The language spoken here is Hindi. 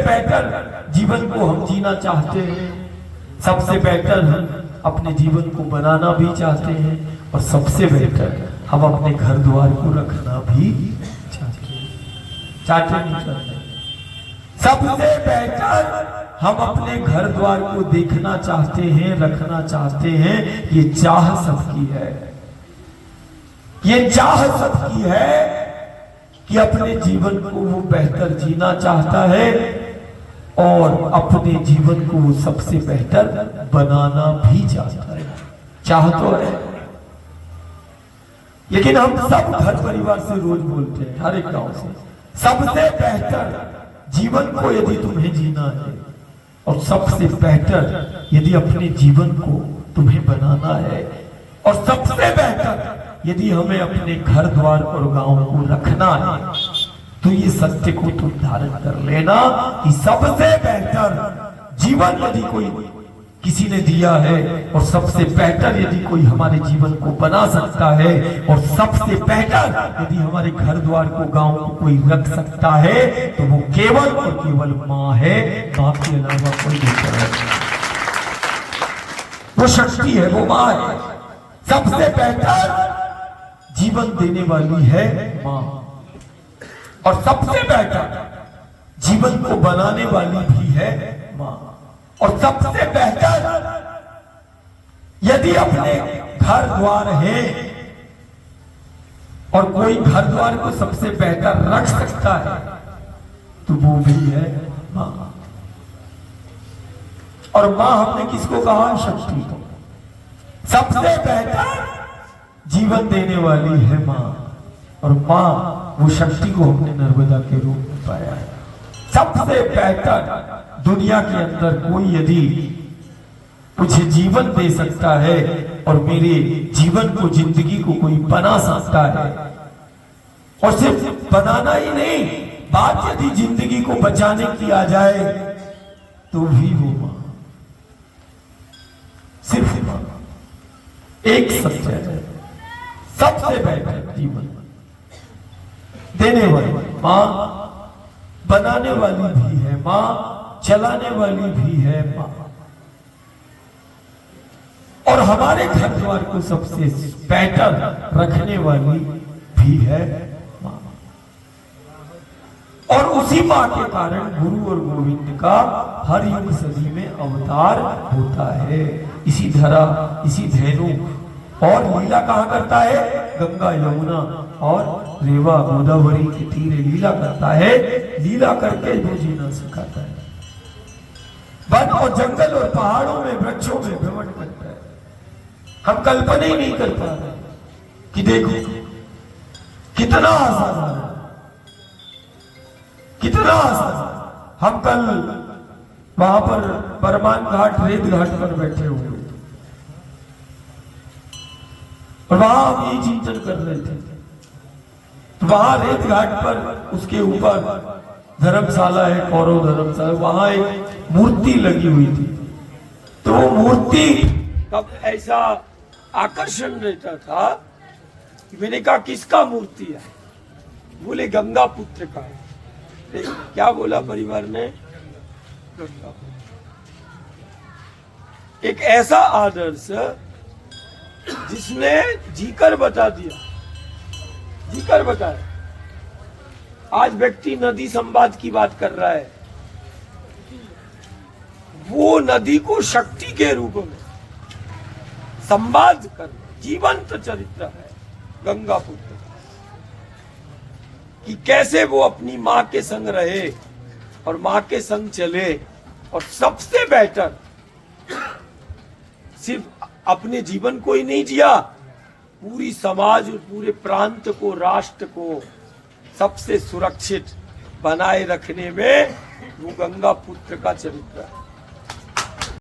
बेहतर जीवन को हम जीना चाहते हैं, सबसे बेहतर हम अपने जीवन को बनाना भी चाहते हैं, और सबसे बेहतर हम अपने घर द्वार को रखना भी चाहते नहीं चाहते। सबसे बेहतर हम अपने घर द्वार को देखना चाहते हैं, रखना चाहते हैं। ये चाह सबकी है, ये चाह सबकी है कि अपने जीवन को वो बेहतर जीना चाहता है और अपने जीवन को वो सबसे बेहतर बनाना भी चाहता है। चाह तो है, लेकिन हम सब घर परिवार से रोज बोलते हैं, हर एक गांव से, सबसे बेहतर जीवन को यदि तुम्हें जीना है और सबसे बेहतर यदि अपने जीवन को तुम्हें बनाना है और सबसे बेहतर यदि हमें अपने घर द्वार और गांव को रखना है, तो ये सत्य को तुम धारण कर लेना कि सबसे बेहतर जीवन यदि कोई किसी ने दिया है और सबसे बेहतर यदि कोई हमारे जीवन को बना सकता है और सबसे बेहतर यदि हमारे घर द्वार को गांव को कोई रख सकता है, तो वो केवल और केवल माँ है, माँ के अलावा कोई दूसरा नहीं। वो शक्ति है, वो माँ है। सबसे बेहतर जीवन देने वाली है माँ, और सबसे बेहतर जीवन को बनाने वाली भी है माँ। और सबसे बेहतर यदि अपने घर द्वार है और कोई घर द्वार को सबसे बेहतर रख सकता है, तो वो भी है मां। और मां हमने किसको कहा? शक्ति को। सबसे बेहतर जीवन देने वाली है मां, और मां वो शक्ति को हमने नर्मदा के रूप में पाया है। सबसे बेहतर दुनिया के अंदर कोई यदि मुझे जीवन दे सकता है और मेरे जीवन को, जिंदगी को कोई बना सकता है, और सिर्फ बनाना ही नहीं, बात यदि जिंदगी को बचाने की आ जाए, तो भी वो मां, सिर्फ मां एक सत्य है। सबसे बेहतर जीवन देने वाली मां, बनाने वाली भी है मां, चलाने वाली भी है मां, और हमारे घर द्वार को सबसे बेहतर रखने वाली भी है मां। और उसी मां के कारण गुरु और गोविंद का हर युग सदी में अवतार होता है। इसी धरा, इसी धेनु, और लीला कहां करता है? गंगा, यमुना और रेवा, गोदावरी के तीरे लीला करता है। लीला करके वो जीना सिखाता है। वन और जंगल और पहाड़ों में, वृक्षों में भ्रमण करता है। हम कल्पना ही नहीं कर पा रहे कि देखो कितना आसान है, कितना आसान। हम कल वहां पर परमान घाट, रेत घाट पर बैठे हुए, और वहां हम ये चिंतन कर रहे थे। तो वहां रेत घाट पर, उसके ऊपर धर्मशाला है, कौरव धर्मशाला, वहां एक मूर्ति लगी हुई थी। तो वो मूर्ति कब ऐसा आकर्षण रहता था कि मैंने कहा किसका मूर्ति है? बोले गंगा पुत्र का है। क्या बोला परिवार ने? गंगा पुत्र। एक ऐसा आदर्श जिसने जीकर बता दिया, जीकर बताया। आज व्यक्ति नदी संवाद की बात कर रहा है, वो नदी को शक्ति के रूप में संवाद कर, जीवंत चरित्र है गंगा पुत्र, कि कैसे वो अपनी मां के संग रहे और मां के संग चले, और सबसे बेहतर सिर्फ अपने जीवन को ही नहीं जिया, पूरी समाज और पूरे प्रांत को, राष्ट्र को सबसे सुरक्षित बनाए रखने में वो गंगा पुत्र का चरित्र है।